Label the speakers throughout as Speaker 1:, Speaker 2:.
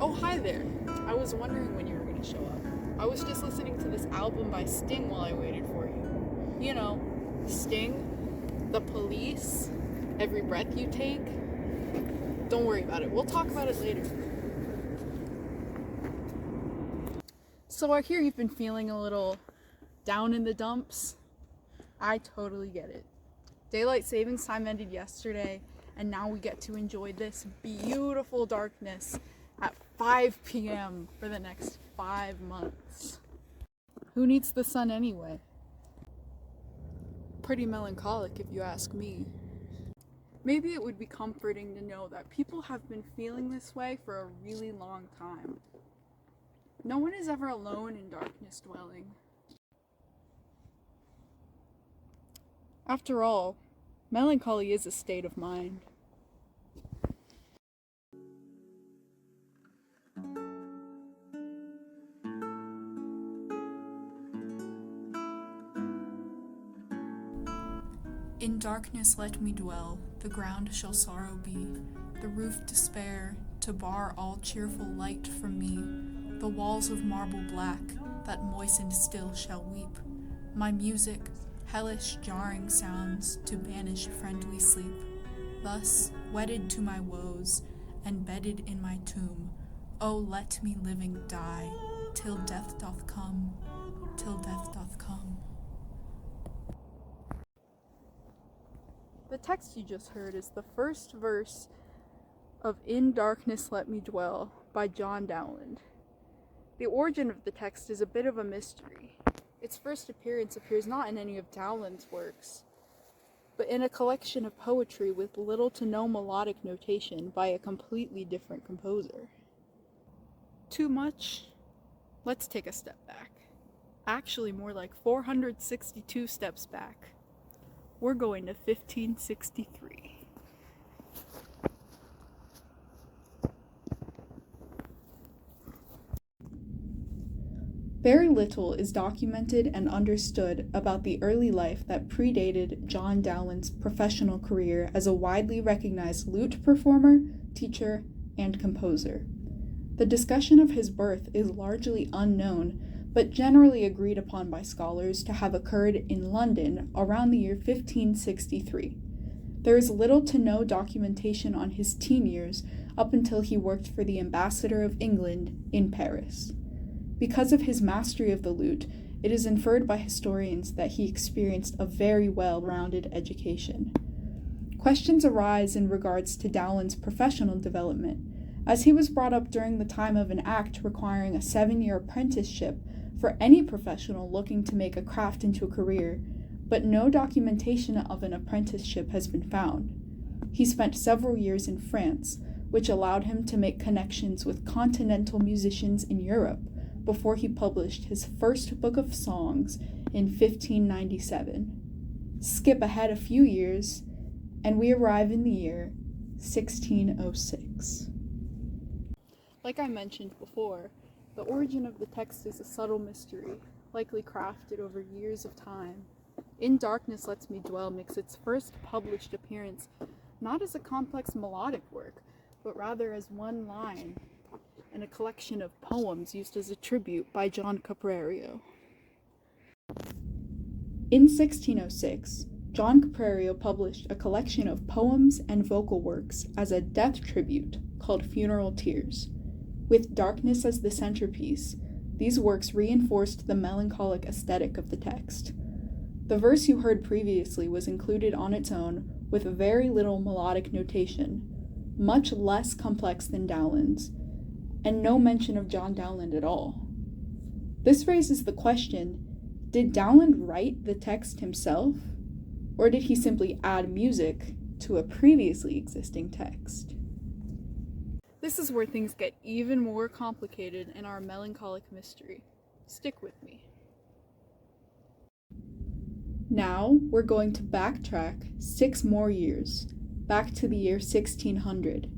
Speaker 1: Oh, hi there. I was wondering when you were going to show up. I was just listening to this album by Sting while I waited for you. You know, Sting, The Police, Every Breath You Take. Don't worry about it. We'll talk about it later. So I hear you've been feeling a little down in the dumps. I totally get it. Daylight savings time ended yesterday, and now we get to enjoy this beautiful darkness at 5 p.m. for the next 5 months. Who needs the sun anyway? Pretty melancholic if you ask me. Maybe it would be comforting to know that people have been feeling this way for a really long time. No one is ever alone in darkness dwelling. After all, melancholy is a state of mind. In darkness let me dwell, the ground shall sorrow be, the roof despair, to bar all cheerful light from me. The walls of marble black, that moistened still shall weep. My music, hellish jarring sounds, to banish friendly sleep. Thus, wedded to my woes, and bedded in my tomb, oh let me living die, till death doth come, till death doth come. The text you just heard is the first verse of In Darkness Let Me Dwell by John Dowland. The origin of the text is a bit of a mystery. Its first appearance appears not in any of Dowland's works, but in a collection of poetry with little to no melodic notation by a completely different composer. Too much? Let's take a step back. Actually, more like 462 steps back. We're going to 1563. Very little is documented and understood about the early life that predated John Dowland's professional career as a widely recognized lute performer, teacher, and composer. The discussion of his birth is largely unknown, but generally agreed upon by scholars to have occurred in London around the year 1563. There is little to no documentation on his teen years up until he worked for the ambassador of England in Paris. Because of his mastery of the lute, it is inferred by historians that he experienced a very well-rounded education. Questions arise in regards to Dowland's professional development, as he was brought up during the time of an act requiring a 7-year apprenticeship for any professional looking to make a craft into a career, but no documentation of an apprenticeship has been found. He spent several years in France, which allowed him to make connections with continental musicians in Europe before he published his first book of songs in 1597. Skip ahead a few years, and we arrive in the year 1606. Like I mentioned before, the origin of the text is a subtle mystery, likely crafted over years of time. In Darkness Lets Me Dwell makes its first published appearance not as a complex melodic work, but rather as one line in a collection of poems used as a tribute by John Caprario. In 1606, John Caprario published a collection of poems and vocal works as a death tribute called Funeral Tears. With darkness as the centerpiece, these works reinforced the melancholic aesthetic of the text. The verse you heard previously was included on its own with very little melodic notation, much less complex than Dowland's, and no mention of John Dowland at all. This raises the question, did Dowland write the text himself, or did he simply add music to a previously existing text? This is where things get even more complicated in our melancholic mystery. Stick with me. Now we're going to backtrack 6 more years, back to the year 1600.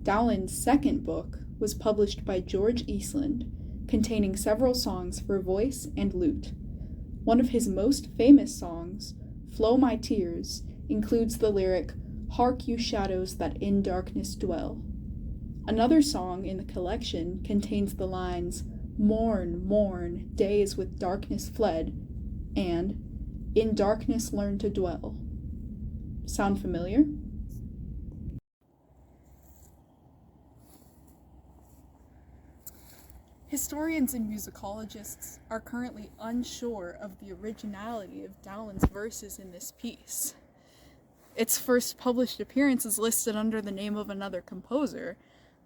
Speaker 1: Dowland's second book was published by George Eastland, containing several songs for voice and lute. One of his most famous songs, Flow My Tears, includes the lyric, "Hark you shadows that in darkness dwell." Another song in the collection contains the lines, "Mourn, mourn, days with darkness fled," and "In darkness learn to dwell." Sound familiar? Historians and musicologists are currently unsure of the originality of Dowland's verses in this piece. Its first published appearance is listed under the name of another composer,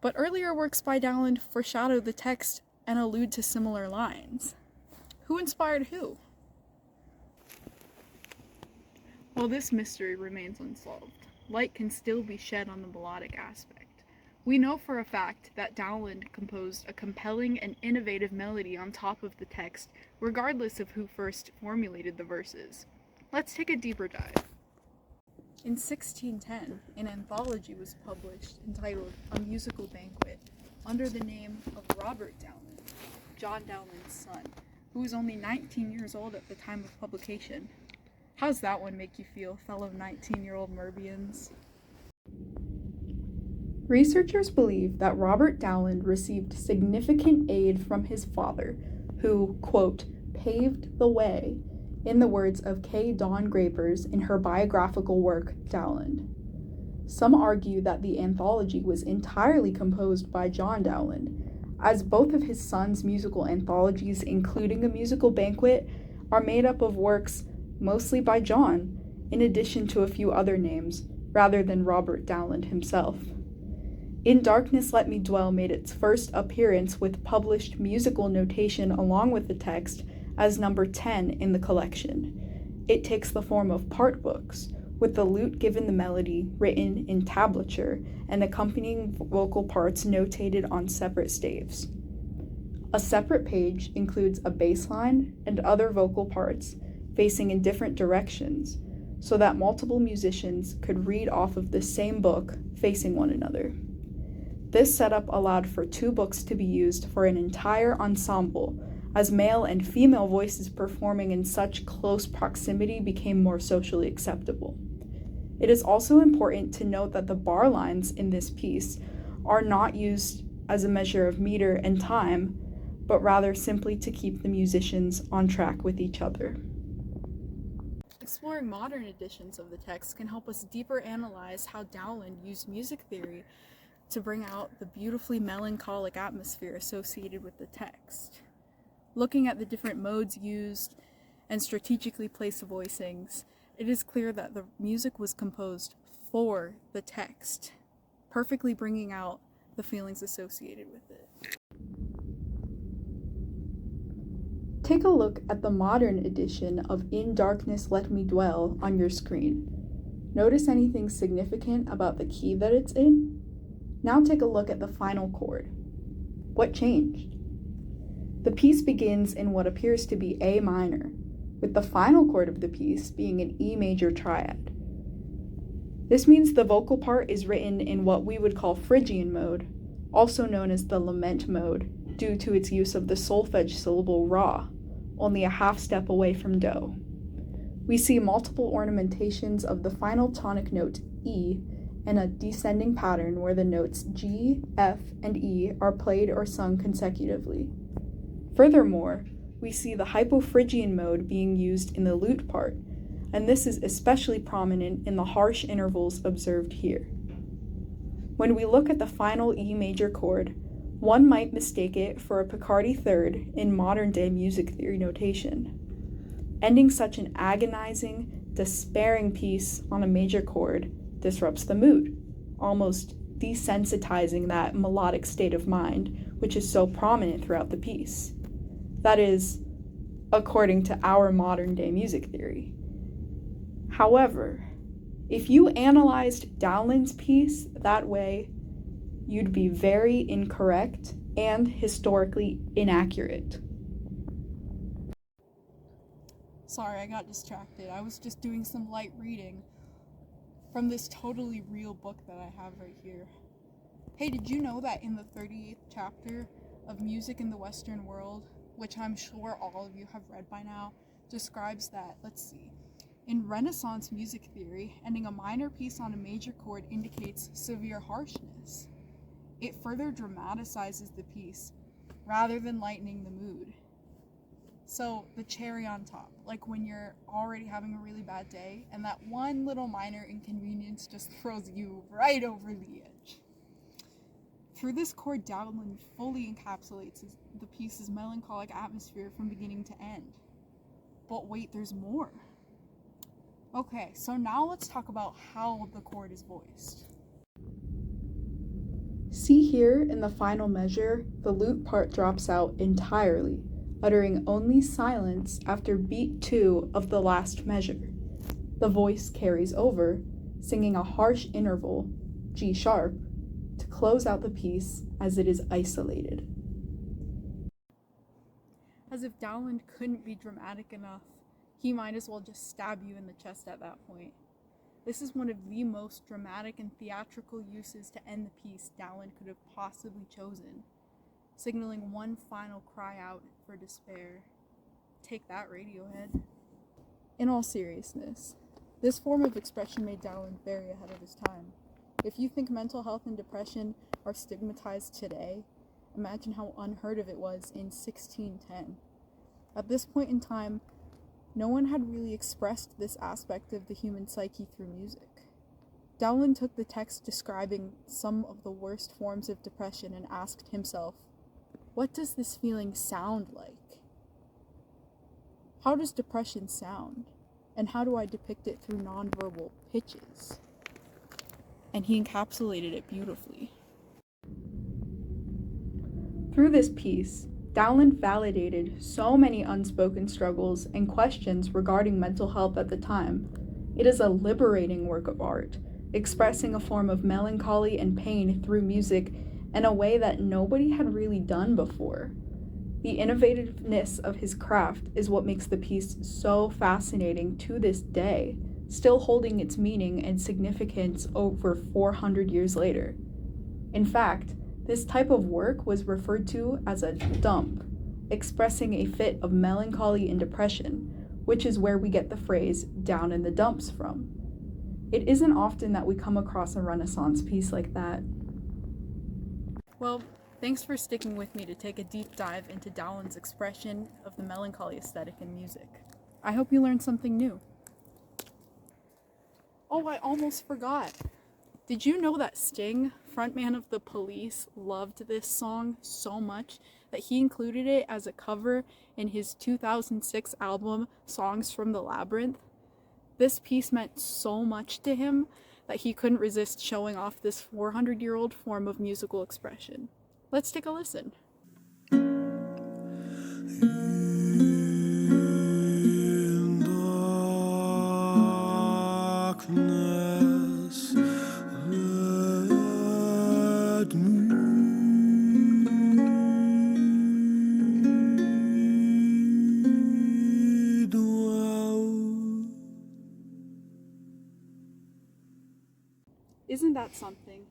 Speaker 1: but earlier works by Dowland foreshadow the text and allude to similar lines. Who inspired who? While this mystery remains unsolved, light can still be shed on the melodic aspect. We know for a fact that Dowland composed a compelling and innovative melody on top of the text, regardless of who first formulated the verses. Let's take a deeper dive. In 1610, an anthology was published entitled A Musical Banquet under the name of Robert Dowland, John Dowland's son, who was only 19 years old at the time of publication. How's that one make you feel, fellow 19-year-old Merbians? Researchers believe that Robert Dowland received significant aid from his father, who, quote, paved the way, in the words of K. Dawn Grapers in her biographical work, Dowland. Some argue that the anthology was entirely composed by John Dowland, as both of his sons' musical anthologies, including A Musical Banquet, are made up of works mostly by John, in addition to a few other names, rather than Robert Dowland himself. In Darkness Let Me Dwell made its first appearance with published musical notation along with the text as number 10 in the collection. It takes the form of part books, with the lute given the melody written in tablature and accompanying vocal parts notated on separate staves. A separate page includes a bass line and other vocal parts facing in different directions, so that multiple musicians could read off of the same book facing one another. This setup allowed for 2 books to be used for an entire ensemble, as male and female voices performing in such close proximity became more socially acceptable. It is also important to note that the bar lines in this piece are not used as a measure of meter and time, but rather simply to keep the musicians on track with each other. Exploring modern editions of the text can help us deeper analyze how Dowland used music theory to bring out the beautifully melancholic atmosphere associated with the text. Looking at the different modes used and strategically placed voicings, it is clear that the music was composed for the text, perfectly bringing out the feelings associated with it. Take a look at the modern edition of In Darkness Let Me Dwell on your screen. Notice anything significant about the key that it's in? Now take a look at the final chord. What changed? The piece begins in what appears to be A minor, with the final chord of the piece being an E major triad. This means the vocal part is written in what we would call Phrygian mode, also known as the lament mode, due to its use of the solfege syllable ra, only a half step away from do. We see multiple ornamentations of the final tonic note E and a descending pattern where the notes G, F, and E are played or sung consecutively. Furthermore, we see the hypophrygian mode being used in the lute part, and this is especially prominent in the harsh intervals observed here. When we look at the final E major chord, one might mistake it for a Picardy third in modern-day music theory notation. Ending such an agonizing, despairing piece on a major chord disrupts the mood, almost desensitizing that melodic state of mind, which is so prominent throughout the piece. That is, according to our modern-day music theory. However, if you analyzed Dowland's piece that way, you'd be very incorrect and historically inaccurate. Sorry, I got distracted. I was just doing some light reading from this totally real book that I have right here. Hey, did you know that in the 38th chapter of Music in the Western World, which I'm sure all of you have read by now, describes that, in Renaissance music theory, ending a minor piece on a major chord indicates severe harshness. it further dramatizes the piece rather than lightening the mood. So the cherry on top, like when you're already having a really bad day and that one little minor inconvenience just throws you right over the edge. Through this chord, Dowland fully encapsulates the piece's melancholic atmosphere from beginning to end. But wait, there's more. Okay, so now let's talk about how the chord is voiced. See here in the final measure, the lute part drops out entirely, uttering only silence after beat 2 of the last measure. The voice carries over, singing a harsh interval, G sharp, to close out the piece as it is isolated. As if Dowland couldn't be dramatic enough, he might as well just stab you in the chest at that point. This is one of the most dramatic and theatrical uses to end the piece Dowland could have possibly chosen, signaling one final cry out for despair. Take that, Radiohead. In all seriousness, this form of expression made Dowland very ahead of his time. If you think mental health and depression are stigmatized today, imagine how unheard of it was in 1610. At this point in time, no one had really expressed this aspect of the human psyche through music. Dowland took the text describing some of the worst forms of depression and asked himself, what does this feeling sound like? How does depression sound? And how do I depict it through nonverbal pitches? And he encapsulated it beautifully. Through this piece, Dowland validated so many unspoken struggles and questions regarding mental health at the time. It is a liberating work of art, expressing a form of melancholy and pain through music in a way that nobody had really done before. The innovativeness of his craft is what makes the piece so fascinating to this day, still holding its meaning and significance over 400 years later. In fact, this type of work was referred to as a dump, expressing a fit of melancholy and depression, which is where we get the phrase down in the dumps from. It isn't often that we come across a Renaissance piece like that. Well, thanks for sticking with me to take a deep dive into Dowland's expression of the melancholy aesthetic in music. I hope you learned something new. Oh, I almost forgot. Did you know that Sting, frontman of The Police, loved this song so much that he included it as a cover in his 2006 album, Songs from the Labyrinth? This piece meant so much to him that he couldn't resist showing off this 400-year-old form of musical expression. Let's take a listen.
Speaker 2: In darkness, let me dwell.
Speaker 1: Isn't that something?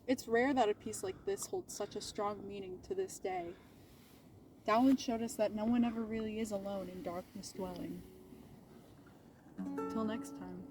Speaker 1: It's rare that a piece like this holds such a strong meaning to this day. Dowland showed us that no one ever really is alone in darkness dwelling. Till next time.